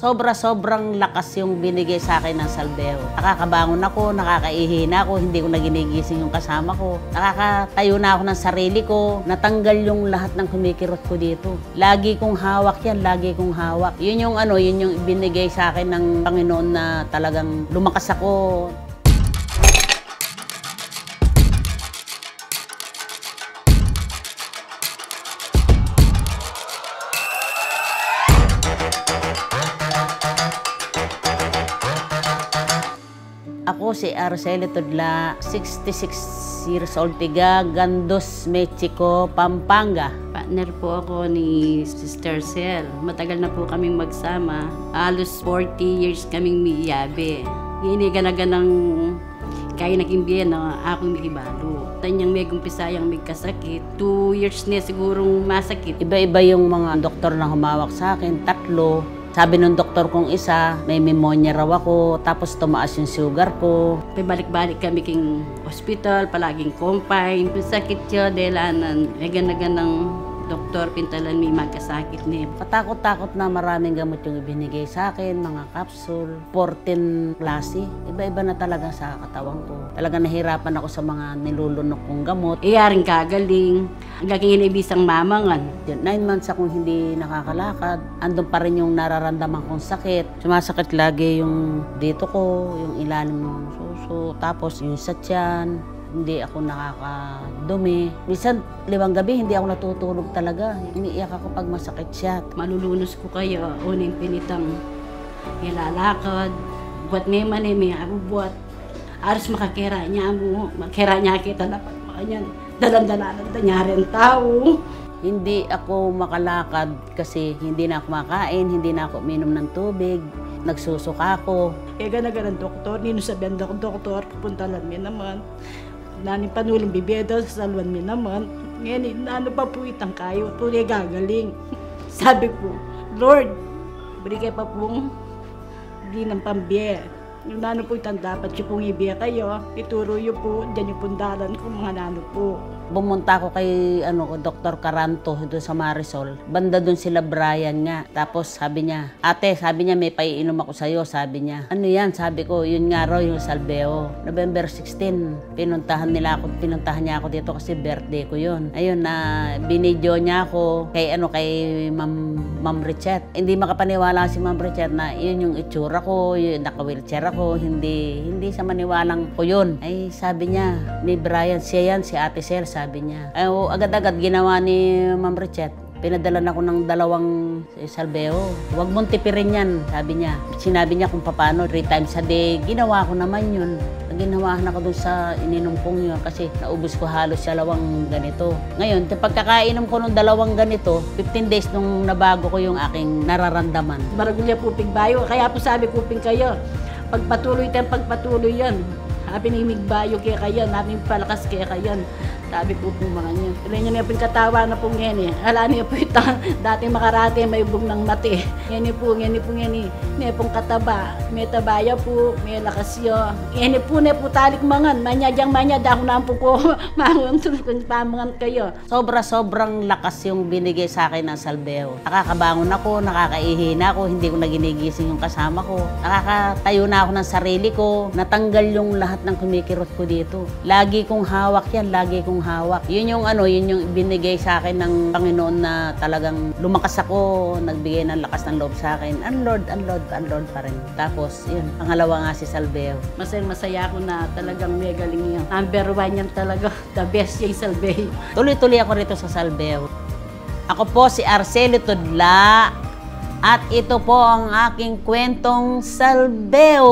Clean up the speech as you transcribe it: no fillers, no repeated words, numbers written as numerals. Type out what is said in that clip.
Sobrang lakas yung binigay sa akin ng Salbeo. Nakakabangon ako, nakakaihi na ako, hindi ko na ginigising yung kasama ko. Nakakatayo na ako ng sarili ko, natanggal yung lahat ng kumikirot ko dito. Lagi kong hawak yan, lagi kong hawak. Yun yung binigay sa akin ng Panginoon na talagang lumakas ako. Ako si Araceli Tudla, 66 years old, tiga Gandos, Mexico, Pampanga. Partner po ako ni Sister Cel. Matagal na po kaming magsama. Halos 40 years kaming miyabe. Giniganang kaya nag-imbiyan na akong mikibalo. Tanyang may gumpisayang may kasakit. 2 years na sigurong masakit. Iba-iba yung mga doktor na humawak sa akin, 3. Sabi ng doktor kong isa, may pneumonia raw ako, tapos tumaas yung sugar ko. Balik-balik kami king hospital, palaging confine. Sakit yun, dahil may ganang doktor, pintalan may magkasakit niya. Patakot-takot na maraming gamot yung ibinigay sa akin, mga capsule, 14 klase. Iba-iba na talaga sa katawan ko. Talaga nahirapan ako sa mga nilulunok kong gamot. Iyaring kagaling, hanggang inibisang mamangan. 9 months akong hindi nakakalakad. Andun pa rin yung nararamdaman kong sakit. Sumasakit lagi yung dito ko, yung ilalim ng suso, tapos yung sa tiyan. Hindi ako nakakadumi. Minsan, 5 gabi, hindi ako natutulog talaga. Iniiyak ako pag masakit siya. Malulunos ko kayo, uning pinitang ilalakad. Buat may mani, may abubuat. Aras makakira niya mo, makira niya kita dapat makanyan. Dalan-dalanan niya rin tao. Hindi ako makalakad kasi hindi na ako makain, hindi na ako minom ng tubig. Nagsusuka ako. Gana-ganan doktor, nino sabihan ko doktor, pupunta lang mi naman. Nani panulong bibeda sa salwan mi naman. Ngayon, ano pa po itang kayo, tuloy gagaling. Sabi ko, Lord, bigay pa pong di ng pambiye. Yung nano po itang dapat siya pong ibiya kayo, ituro yun po, dyan yung pundalan ko mga nano po. Bumunta ako kay Dr. Caranto doon sa Marisol. Banda doon sila Brian nga. Tapos sabi niya, ate, sabi niya may paiinom ako sa'yo, sabi niya. Ano yan? Sabi ko, yun nga raw yung Salbeo. November 16, pinuntahan niya ako dito kasi birthday ko yun. Ayun na binidyo niya ako kay Ma'am Richet. Hindi makapaniwala si Ma'am Richet na yun yung itsura ko, yun, naka-wheelchair ako, hindi sa maniwalang ko yun. Ay sabi niya, ni Brian, siya yan, si Ate Cel, sabi niya. Ay, agad-agad ginawa ni Ma'am Richet. Pinadalan ako ng 2 Salbeo. Huwag mong tipirin yan, sabi niya. Sinabi niya kung paano, 3 times a day. Ginawa ko naman yun. Ginawahan ako dun sa ininom kong yun kasi naubos ko halos 2 ganito. Ngayon, pagkakainom ko ng 2 ganito, 15 days nung nabago ko yung aking nararamdaman. Maragulya po pigbayo, kaya po sabi ko kayo, pagpatuloy yan. Sabi ni Migbayo kaya kayan, namin palakas kaya kayan. Sabi po mga niya. Tuloy niya na po yung katawa na po ngayon eh. Hala niya po yung dating makarate, may ubong ng mati. Ngayon po. Ngayon pong kataba. May tabaya po, may lakasyo. Ngayon po talik mangan. Manyadyang ako na po ko. Pamangan kayo. Sobrang lakas yung binigay sa akin ng Salbeo. Nakakabangon ako, nakakaihi na ako, hindi ko na ginigising yung kasama ko. Nakakatayo na ako ng sarili ko. Natanggal yung lahat ng kumikirot ko dito. Lagi kong hawak yan, lagi kong hawak. Yun yung binigay sa akin ng Panginoon na talagang lumakas ako, nagbigay ng lakas ng loob sa akin. Ang Lord pa rin. Tapos, yun, pangalawa nga si Salbeo. Masaya ako na talagang may galing yan. Number 1 yan talaga. The best yung Salbeo. Tuloy-tuloy ako rito sa Salbeo. Ako po si Araceli Tudla at ito po ang aking kwentong Salbeo.